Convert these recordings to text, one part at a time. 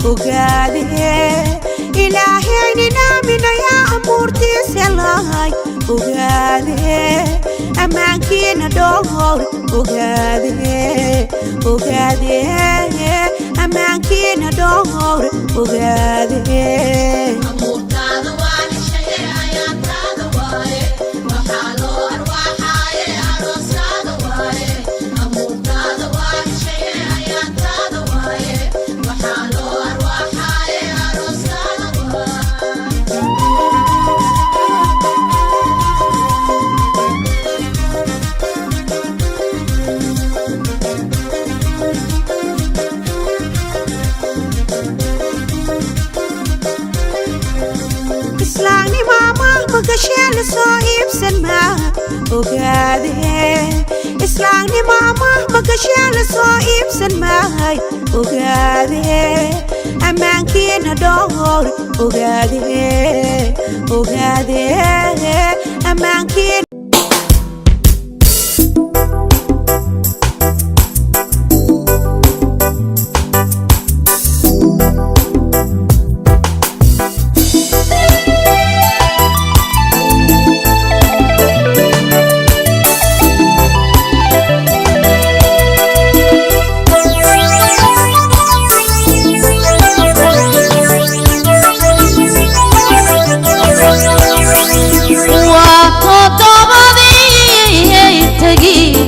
ogaade ilaahayna mina ya amurtiisa lahay ogaade ammaankiina dhowr ogaade ammaankiina dhowr ogaade مقشل صايب سلمى وقاده إسلامي ماما مقشل صايب سلمى وقاده أمان كينا دور وقاده أمان كينا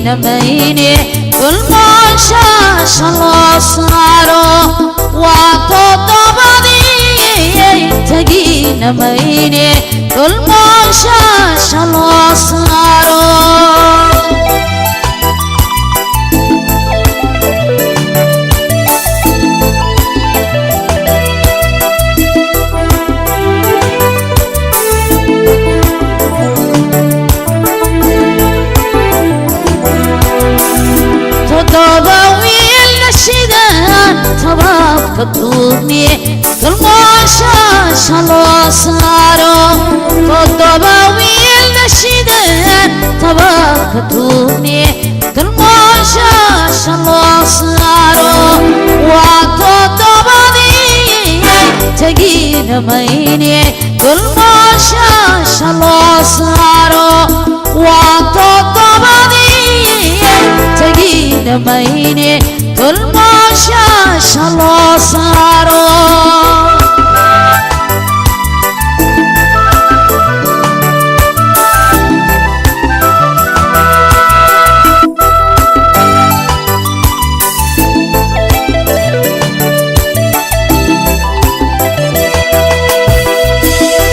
نميني كل ما شاش الله صاروا وطبضني تجي نميني كل ما شاش الله صاروا كتبني كل ما شاش الله صاروا طباويل نشيدان طبا كتبني كل ما شاش الله صاروا وطبني تجينا ميني كل ما شاش الله صاروا وطبني تجينا ميني كل ما شاش الله صاروا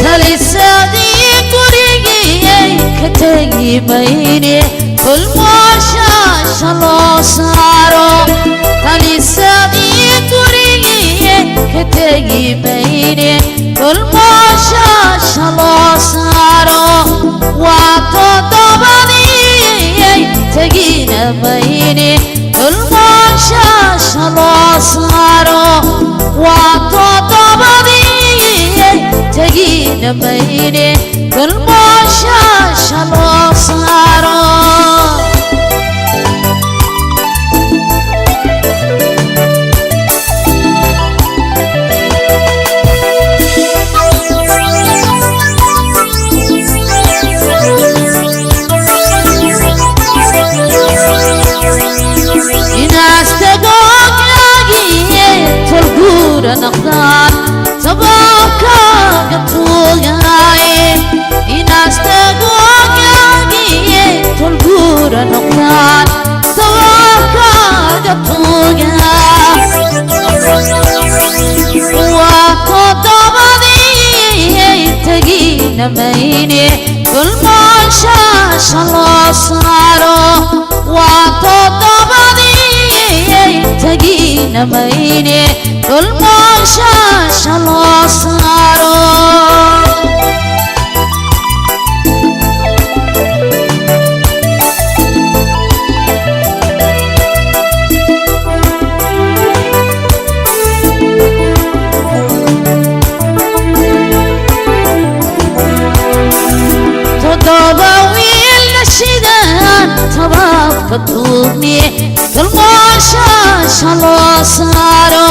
تالي صديق ورقي كتجي بيني كل ما شاش الله صاروا تالي صديق ورقي كتجي بيني كل ما شاش الله صاروا وطبضني تجينا بيني كل ما شاش الله صاروا وطبضني تجينا بيني كل ما شاش الله صاروا نقدان تباكا قطوغاي إناس تقوغاي تلقور نقدان تباكا قطوغاي وقطبني تجينا ميني كل ما شاش الله صاروا وقطبني تجينا ميني كل ما شاش الله صاروا تضبويل نشيدان تباك كتبني galmooshaasha loo saaro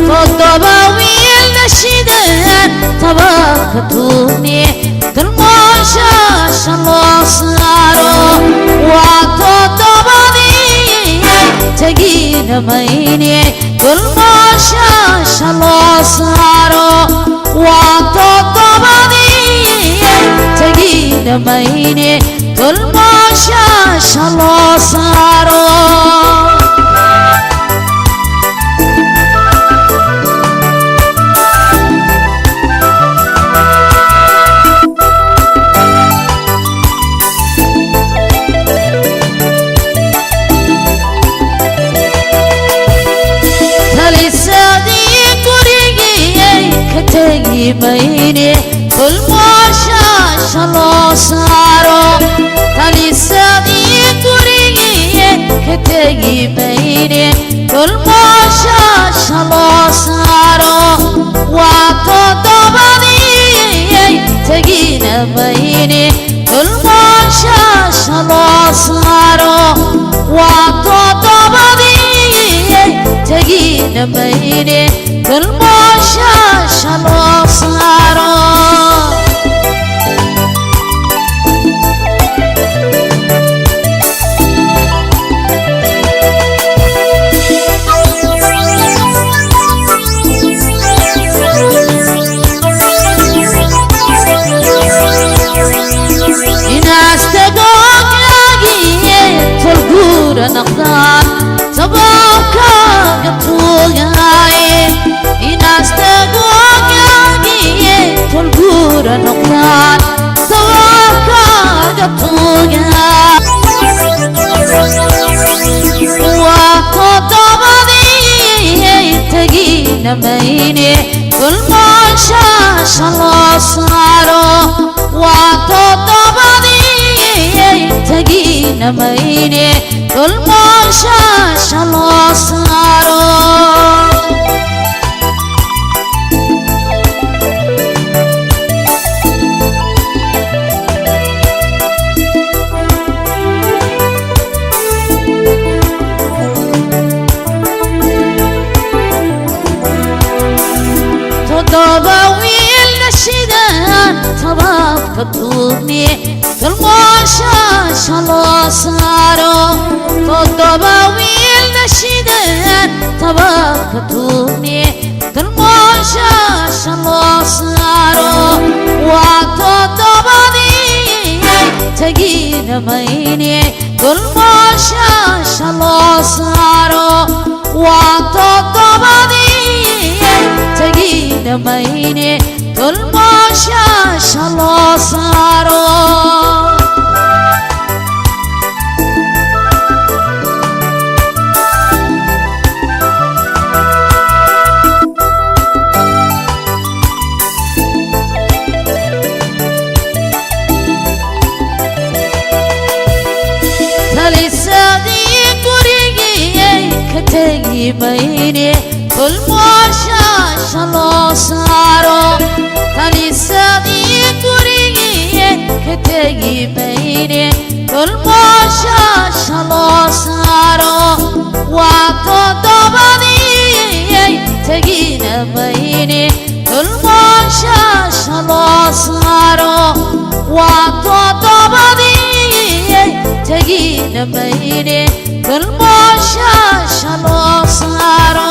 toddoba wiilna shideen tabaaka tuugni galmooshaasha loo saaro waa toddobadii tegiina mayne galmooshaasha loo saaro waa toddobadii tegiina mayne galmooshaasha loo saaro mayne galmooshaasha loo saaro talisadii gurigii ka tegi mayne galmooshaasha loo saaro waa toddobadii tegina mayne galmooshaasha loo saaro waa toddobadii tegina mayne galmooshaasha loo saaro inaastagoogaagiye tolguura naqdaan tabaabkaaga tuugaaye inaastagoogaagiye tolguura noqdaan tabaabkaaga tuugaa waa toddobadii tegina mayne galmooshaasha loo saaro waa toddobadii tegina mayne galmooshaasha loo saaro toddoba wiilna shideen tabaabka tuugni galmooshaasha loo saaro toddoba wiilna shideen tabaabka tuugni galmooshaasha loo saaro waa toddobadii tegina mayne galmooshaasha loo saaro waa toddobadii tegina mayne galmooshaasha loo saaro talisadii gurigii ka tegi mayne galmooshaasha loo saaro talisadii gurigii ka tegi mayne galmooshaasha loo saaro waa toddobadii tegina mayne galmooshaasha loo saaro waa toddobadii tegina mayne galmooshaasha loo saaro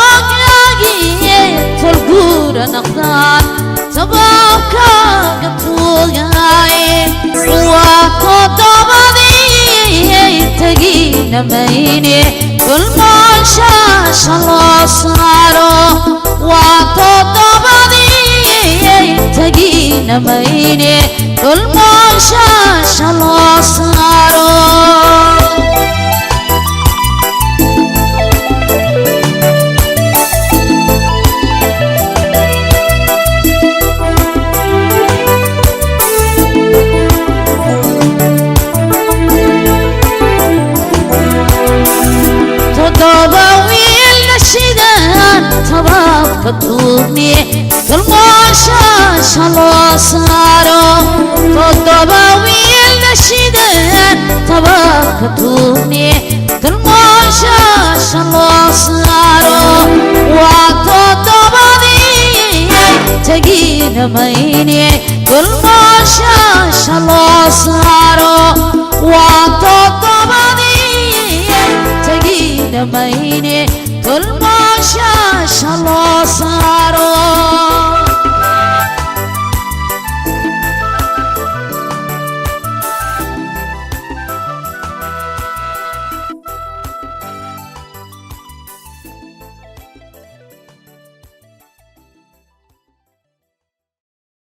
inaastagoogaagiye tolguura naqdaan tabaabkaaga tuugaaye waa toddobadii tegina mayne galmooshaasha loo saaro waa toddobadii tegina mayne galmooshaasha loo saaro tuugni galmooshaasha loo saaro toddoba wiil dhashideen tabaka tuugni galmooshaasha loo saaro waa toddobadii tegina mayne